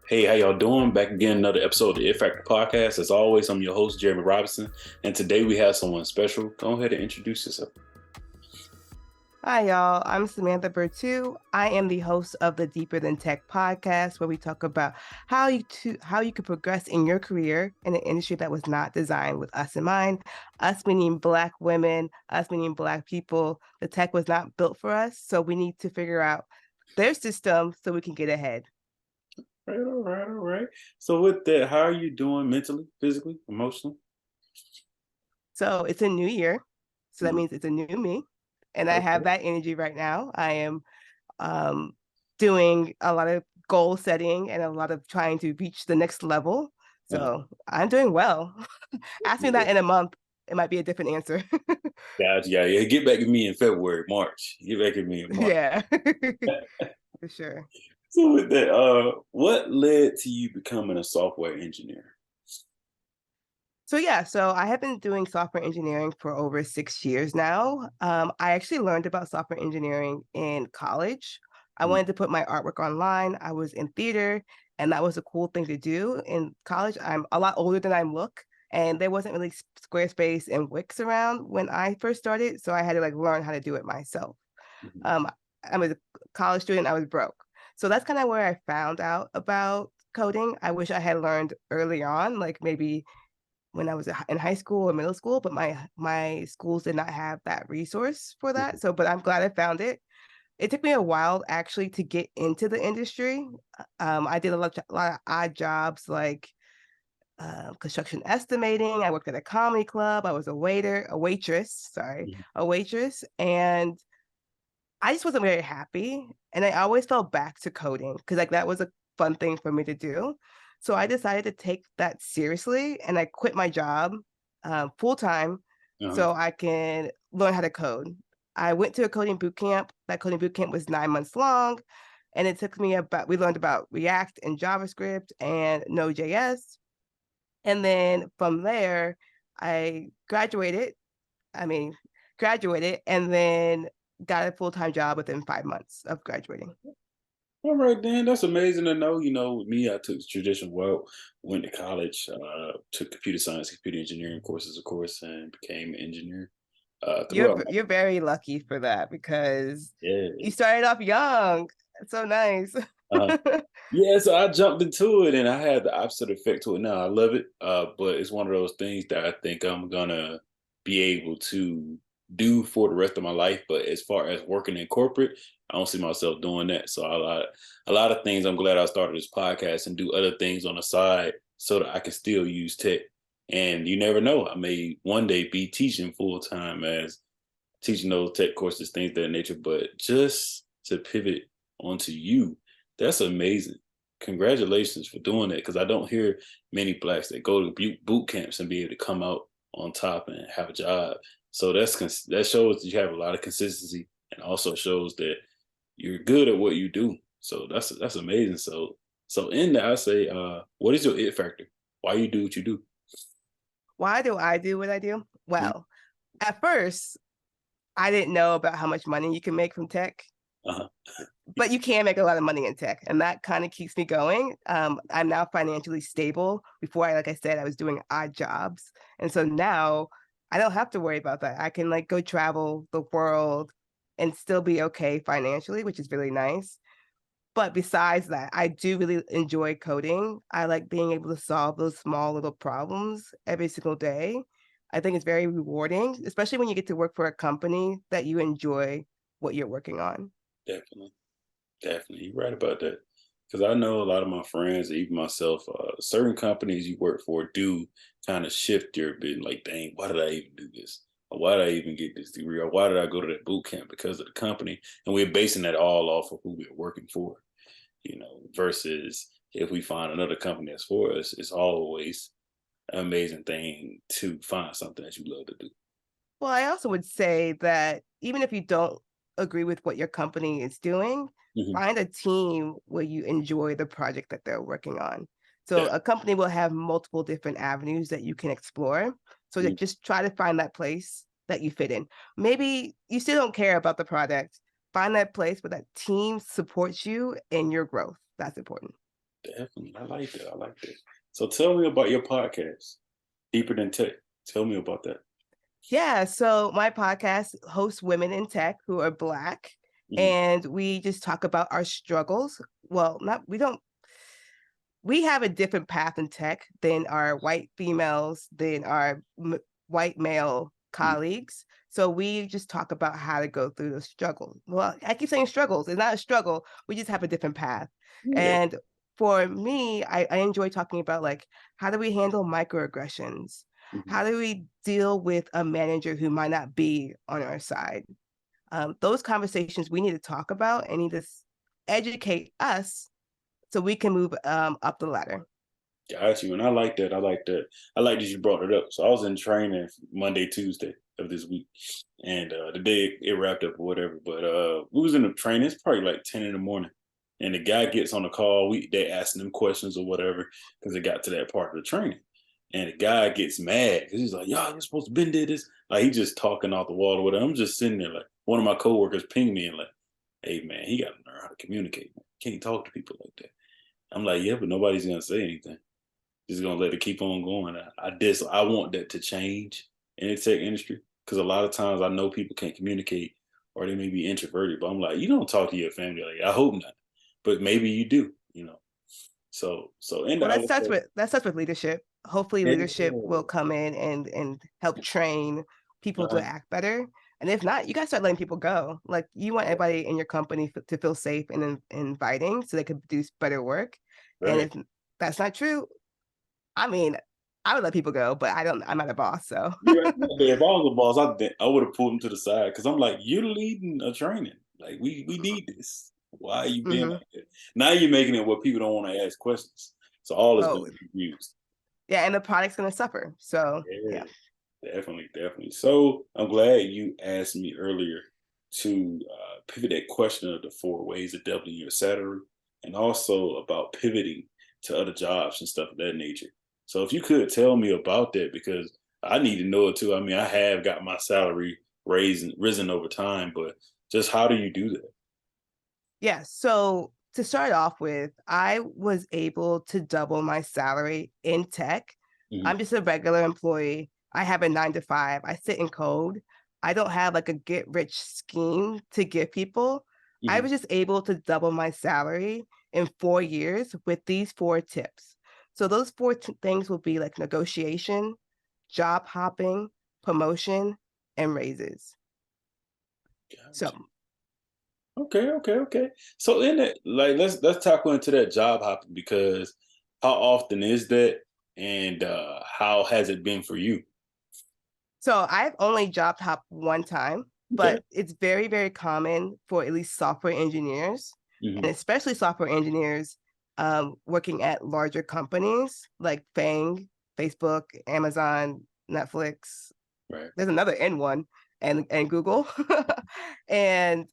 Hey, how y'all doing? Back again, another episode of the It Factor Podcast. As always, I'm your host, Jeremy Robinson, and today we have someone special. Go ahead and introduce yourself. Hi, y'all. I'm Samantha Bretous. I am the host of the Deeperthantech Podcast, where we talk about how you could progress in your career in an industry that was not designed with us in mind. Us meaning Black women, us meaning Black people. The tech was not built for us, so we need to figure out their system so we can get ahead. All right. So with that, how are you doing mentally, physically, emotionally? So it's a new year, so that means it's a new me. And I have Okay. that energy right now. I am doing a lot of goal setting and a lot of trying to reach the next level. So I'm doing well. Ask me that in a month, it might be a different answer. Gotcha. Yeah. Get back at me in February, March. Get back at me in March. Yeah, for sure. So with that, what led to you becoming a software engineer? So I have been doing software engineering for over 6 years now. I actually learned about software engineering in college. I wanted to put my artwork online. I was in theater, and that was a cool thing to do. In college, I'm a lot older than I look, and there wasn't really Squarespace and Wix around when I first started, so I had to learn how to do it myself. Mhm. Um, I was a college student. I was broke, so that's kind of where I found out about coding. I wish I had learned early on, like maybe when I was in high school or middle school, but my schools did not have that resource for that. So, but I'm glad I found it. It took me a while actually to get into the industry. I did a lot of odd jobs like construction estimating. I worked at a comedy club. I was a waitress, sorry, Mhm. a waitress, and I just wasn't very happy. And I always fell back to coding because that was a fun thing for me to do. So I decided to take that seriously and I quit my job full time Uh-huh. so I can learn how to code. I went to a coding boot camp. That coding boot camp was 9 months long. And it took me we learned about React and JavaScript and Node.js. And then from there, I graduated. I mean, graduated and then got a full-time job within 5 months of graduating. All right, then. That's amazing to know. With me, I took the traditional route, went to college, took computer science, computer engineering courses, of course, and became an engineer throughout my You're very lucky for that because yeah. you started off young. It's so nice. Uh, yeah, so I jumped into it and I had the opposite effect to it now. I love it. But it's one of those things that I think I'm gonna be able to do for the rest of my life. But as far as working in corporate, I don't see myself doing that. So a lot of things I'm glad I started this podcast and do other things on the side so that I can still use tech. And you never know, I may one day be teaching full time as teaching those tech courses, things of that nature. But just to pivot onto you, that's amazing. Congratulations for doing that because I don't hear many blacks that go to boot camps and be able to come out on top and have a job. So that shows that you have a lot of consistency and also shows that you're good at what you do. So that's amazing. So in that, I say, what is your it factor? Why you do what you do? Why do I do what I do? Mhm. Well, at first, I didn't know about how much money you can make from tech, Uh-huh. but you can make a lot of money in tech, and that kind of keeps me going. I'm now financially stable. Before, like I said, I was doing odd jobs, and so now I don't have to worry about that. I can go travel the world and still be okay financially, which is really nice. But besides that, I do really enjoy coding. I like being able to solve those small little problems every single day. I think it's very rewarding, especially when you get to work for a company that you enjoy what you're working on. Definitely. Definitely, you're right about that. Because I know a lot of my friends, even myself, certain companies you work for do kind of shift your bit. Like, dang, why did I even do this? Or why did I even get this degree? Or why did I go to that boot camp? Because of the company. And we're basing that all off of who we're working for, versus if we find another company that's for us, it's always an amazing thing to find something that you love to do. Well, I also would say that even if you don't agree with what your company is doing, Hmm. find a team where you enjoy the project that they're working on. So Yeah. a company will have multiple different avenues that you can explore. So that just try to find that place that you fit in. Maybe you still don't care about the product. Find that place where that team supports you in your growth. That's important. Definitely. I like that. I like that. So tell me about your podcast, Deeper Than Tech. Tell me about that. Yeah, so my podcast hosts women in tech who are Black, Mhm. and we just talk about our struggles. Well, not we don't we have a different path in tech than our white females, than our white male Mhm. colleagues. So we just talk about how to go through the struggles. Well, I keep saying struggles. It's not a struggle. We just have a different path. Yeah. And for me, I enjoy talking about like how do we handle microaggressions? Mhm. How do we deal with a manager who might not be on our side? Those conversations we need to talk about and need to educate us so we can move up the ladder. Got you. And I like that. I like that. I like that you brought it up. So I was in training Monday, Tuesday of this week. And the day it wrapped up or whatever. But we was in the training. It's probably like 10 in the morning. And the guy gets on the call. They asking him questions or whatever because it got to that part of the training. And the guy gets mad because he's like, "Y'all, you're supposed to been did this." Like he just talking off the wall or whatever. I'm just sitting there like one of my coworkers pinged me and like, "Hey man, he got to learn how to communicate. Man. Can't talk to people like that." I'm like, "Yeah, but nobody's gonna say anything. Just gonna let it keep on going." I want that to change in the tech industry because a lot of times I know people can't communicate or they may be introverted, but I'm like, you don't talk to your family like I hope not, but maybe you do, you know. So and Well, I would say, that starts with leadership. Hopefully, yeah, leadership will come in and help train people to uh, act better. And if not, you guys start letting people go. Like you want everybody in your company to feel safe and inviting, so they could do better work. And right. if that's not true, I mean, I would let people go, but I don't. I'm not a boss, so You're right. No, but if I was a boss, I would have pulled him to the side because I'm like, you're leading a training. Like we need this. Why are you being hmm like that? Now you're making it where people don't want to ask questions. So all is going oh to be used. yeah, and the product's gonna suffer. So Yeah, yeah. definitely, definitely. So I'm glad you asked me earlier to pivot that question of the 4 ways of doubling your salary, and also about pivoting to other jobs and stuff of that nature. So if you could tell me about that, because I need to know it too. I mean, I have got my salary risen over time, but just how do you do that? Yeah. So to start off with, I was able to double my salary in tech. Hmm. I'm just a regular employee. I have a 9 to 5. I sit in code. I don't have like a get rich scheme to give people. I Hmm. was just able to double my salary in 4 years with these 4 tips. So those things will be like negotiation, job hopping, promotion, and raises. So Gotcha. Okay, okay, okay. So in it, like let's tackle into that job hopping because how often is that, and how has it been for you? So I've only job hopped one time, Okay. but it's very, very common for at least software engineers, Hmm. and especially software engineers working at larger companies like Facebook, Amazon, Netflix. Right. There's another N one, and Google, and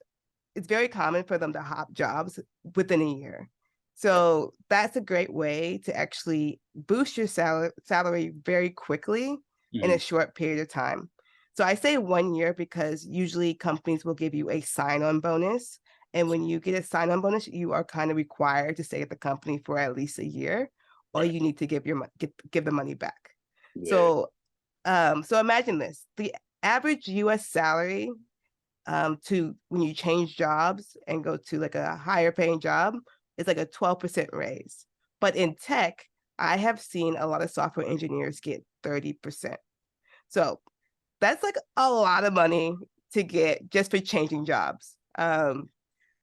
it's very common for them to hop jobs within a year. Yeah. So that's a great way to actually boost your salary very quickly in a Hmm. short period of time. So I say 1 year because usually companies will give you a sign-on bonus. And when you get a sign-on bonus, you are kind of required to stay at the company for at least a year, or Right. you need to give the money back. Yeah. So imagine this: the average U.S. salary to when you change jobs and go to like a higher paying job, it's like a 12% raise. But in tech, I have seen a lot of software engineers get 30%. So that's like a lot of money to get just for changing jobs.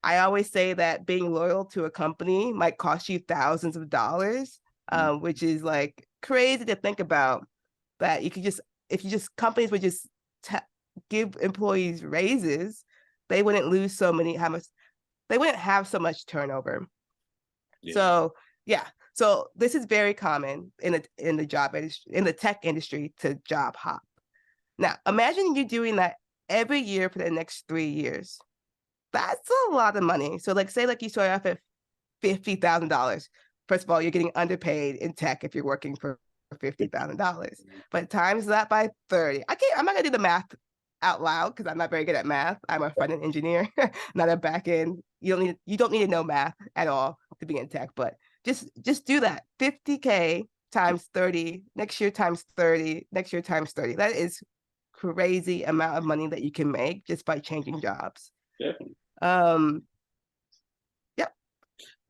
I always say that being loyal to a company might cost you thousands of dollars, Mhm. which is like crazy to think about. That you could just, if you just companies would just t- give employees raises, they wouldn't lose so many, how much, they wouldn't have so much turnover. Yeah. So yeah, so this is very common in the job industry, in the tech industry, to job hop. Now imagine you doing that every year for the next 3 years. That's a lot of money. So like say like you start off at $50,000. First of all, you're getting underpaid in tech if you're working for $50,000. But times that by 30. I'm not gonna do the math out loud because I'm not very good at math. I'm a front end engineer, not a back end. You don't need to know math at all to be in tech, but Just do that. 50K times 30, next year times 30, next year times 30. That is crazy amount of money that you can make just by changing jobs. Definitely. Yep.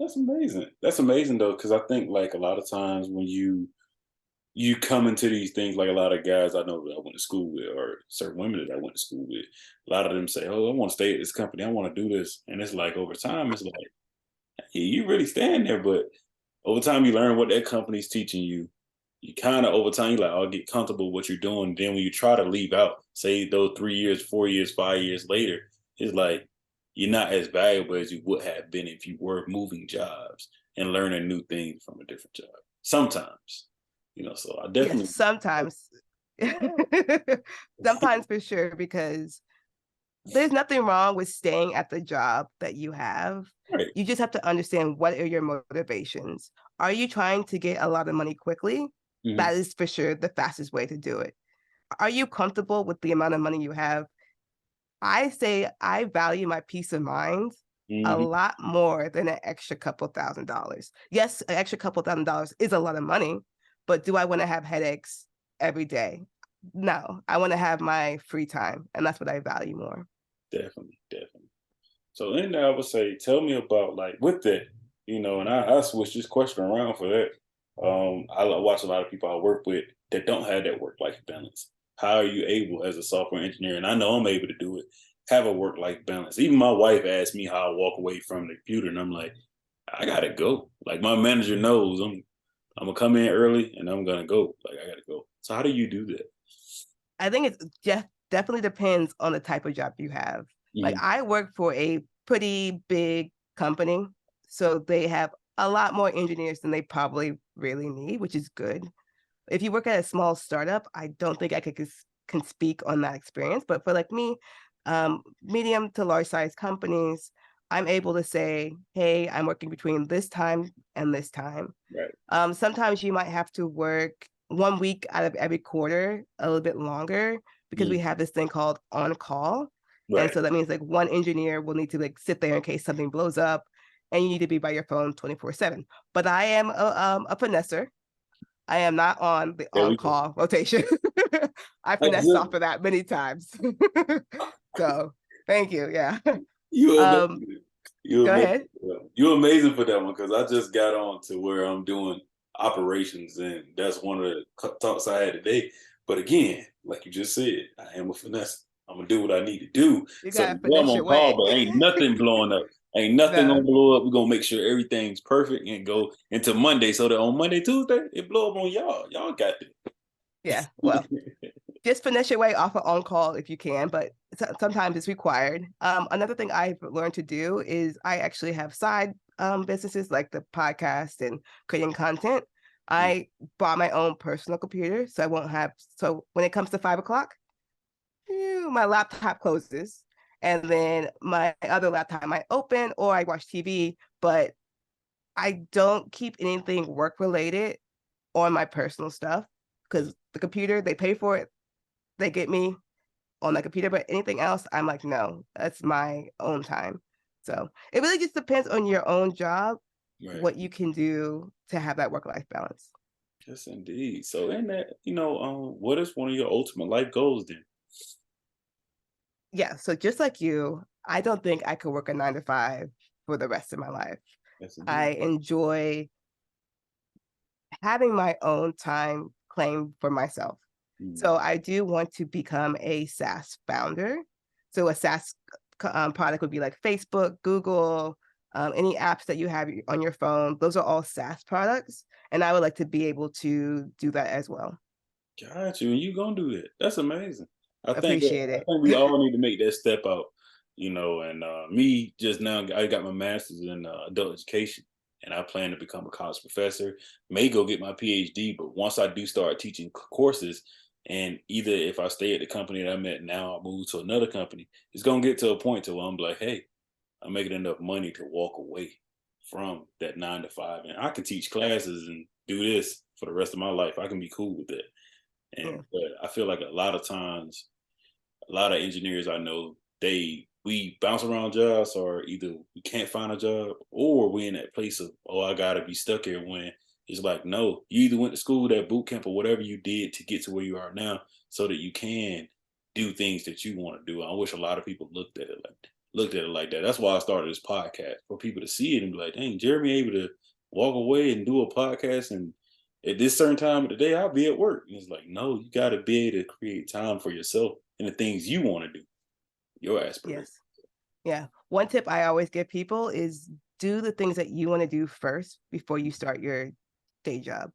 That's amazing. That's amazing though, because I think like a lot of times when you come into these things, like a lot of guys I know that I went to school with, or certain women that I went to school with, a lot of them say, "Oh, I want to stay at this company. I want to do this," and it's like over time, it's like, hey, you really stand there, but over time you learn what that company's teaching you. You kind of over time you like, I'll get comfortable with what you're doing. Then when you try to leave out, say those 3 years, 4 years, 5 years later, it's like you're not as valuable as you would have been if you were moving jobs and learning new things from a different job. Sometimes, so I Yes, definitely sometimes. Sometimes for sure, because there's nothing wrong with staying at the job that you have. right. You just have to understand what are your motivations. Are you trying to get a lot of money quickly? Mm-hmm. That is for sure the fastest way to do it. Are you comfortable with the amount of money you have? I say I value my peace of mind a Mm-hmm. lot more than an extra couple $1,000s. Yes, an extra couple $1,000s is a lot of money, but do I want to have headaches every day? No, I want to have my free time, and that's what I value more. Definitely, definitely. So in there, I would say, tell me about like with that, and I switch this question around for that. Watch a lot of people I work with that don't have that work-life balance. How are you able, as a software engineer, and I know I'm able to do it, have a work-life balance? Even my wife asked me how I walk away from the computer, and I'm like, I gotta go. Like my manager knows I'm gonna come in early, and I'm gonna go. Like I gotta go. So how do you do that? I think it definitely depends on the type of job you have. Like Mm-hmm. I work for a pretty big company, so they have a lot more engineers than they probably really need, which is good. If you work at a small startup, I don't think I can speak on that experience. But for like me, medium to large size companies, I'm able to say, hey, I'm working between this time and this time. Right. Sometimes you might have to work 1 week out of every quarter a little bit longer because we Mm. have this thing called on call. And Right. so that means like one engineer will need to like sit there in case something blows up and you need to be by your phone 24/7. But I am a finesser. I am not on the There we go. on-call rotation. I finessed off of that many times. So thank you. Yeah. You Um, amazing. You go amazing. ahead. You amazing for that one because I just got on to where I'm doing operations, and that's one of the talks I had today. But again, like you just said, I am a finesse. I'm gonna do what I need to do. You So gotta yeah, I'm finesse on your call, way. but ain't nothing blowing up. Ain't nothing gonna No. blow up. We're gonna make sure everything's perfect and go into Monday so that on Monday, Tuesday, it blow up on y'all. Y'all got Yeah. Well, it. just finesse your way off of on call if you can, but sometimes it's required. Another thing I've learned to do is I actually have side businesses like the podcast and creating content. I bought my own personal computer, so I won't have. So when it comes to 5 o'clock, my laptop closes, and then my other laptop might open or I watch TV, but I don't keep anything work related on my personal stuff because the computer they pay for it, they get me on my computer, but anything else, I'm like, no, that's my own time. So it really just depends on your own job, Right. what you can do to have that work-life balance. Yes, indeed. So in that, what is one of your ultimate life goals then? Yeah. So just like you, I don't think I could work a 9 to 5 for the rest of my life. Yes, I indeed. enjoy having my own time claimed for myself. Mm. So I do want to become a SaaS founder. So a SaaS product would be like Facebook, Google, any apps that you have on your phone. Those are all SaaS products, and I would like to be able to do that as well. Got you. And you gonna do that. That's amazing. Appreciate I think we all need to make that step out, and me just now I got my master's in adult education and I plan to become a college professor, may go get my PhD, but once I do start teaching courses and either if I stay at the company that I'm at now or move to another company, it's gonna get to a point to where I'm like, hey, I'm making enough money to walk away from that 9 to 5 and I can teach classes and do this for the rest of my life. I can be cool with that. Yeah. And but I feel like a lot of times, a lot of engineers I know, they we bounce around jobs, or either we can't find a job, or we in that place of, oh, I gotta be stuck here, when it's like, no, you either went to school, that boot camp, or whatever you did to get to where you are now, so that you can do things that you want to do. I wish a lot of people looked at it like that. That's why I started this podcast, for people to see it and be like, dang, Jeremy able to walk away and do a podcast, and at this certain time of the day, I'll be at work. And it's like, no, you gotta be able to create time for yourself and the things you want to do, your aspirations. Yes. Yeah. One tip I always give people is do the things that you want to do first before you start your day job.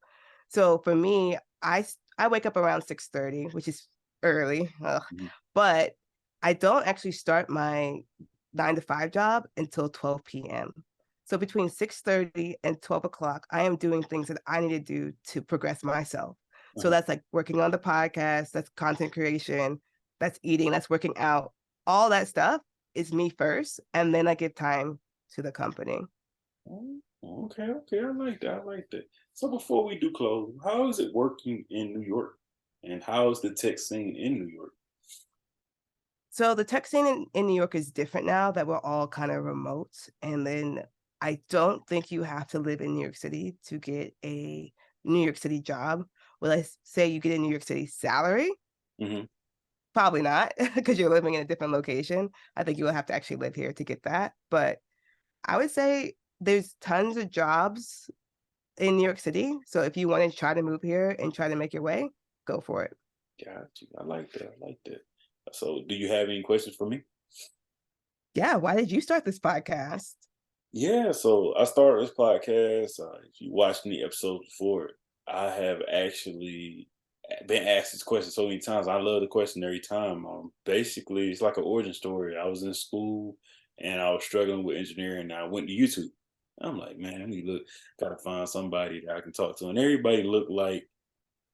So for me, I wake up around 6:30, which is early, Mhm. but I don't actually start my 9 to 5 job until 12 p.m. So between 6:30 and 12 o'clock, I am doing things that I need to do to progress myself. So Uh-huh. that's like working on the podcast, that's content creation, that's eating, that's working out. All that stuff is me first, and then I give time to the company. Oh, okay, okay. I like that. I like that. So before we do close, how is it working in New York? And how is the tech scene in New York? So the tech scene in New York is different now that we're all kind of remote. And then I don't think you have to live in New York City to get a New York City job. Well, let's say you get a New York City salary. Hmm. Probably not, because you're living in a different location. I think you will have to actually live here to get that. But I would say there's tons of jobs in New York City. So if you want to try to move here and try to make your way, go for it. Got you. I like that. I like that. So do you have any questions for me? Yeah. Why did you start this podcast? Yeah, so I started this podcast. If you watched any episodes before, I have actually been asked this question so many times. I love the question every time. Basically, it's like an origin story. I was in school and I was struggling with engineering, and I went to YouTube. I'm like, man, let me look, gotta find somebody that I can talk to. And everybody looked like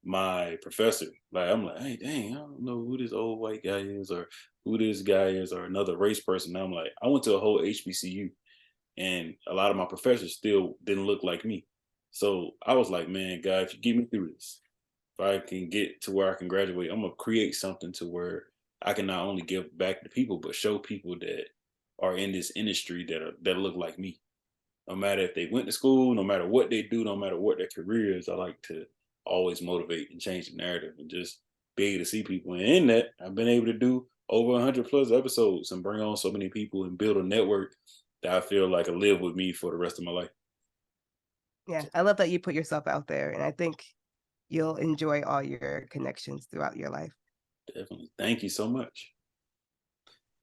my professor. Like, I'm like, hey, dang, I don't know who this old white guy is, or who this guy is, or another race person. I'm like, I went to a whole HBCU, and a lot of my professors still didn't look like me. So I was like, man, God, if you get me through this, if I can get to where I can graduate, I'm gonna create something to where I can not only give back to people, but show people that are in this industry that look like me. No matter if they went to school, no matter what they do, no matter what their career is, I like to always motivate and change the narrative and just be able to see people. And in that, I've been able to do over 100 plus episodes and bring on so many people and build a network that I feel like will live with me for the rest of my life. Yeah. I love that you put yourself out there. And I think you'll enjoy all your connections throughout your life. Definitely. Thank you so much.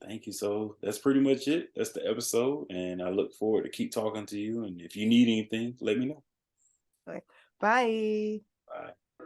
Thank you. So that's pretty much it. That's the episode. And I look forward to keep talking to you. And if you need anything, let me know. Okay. Bye. Bye.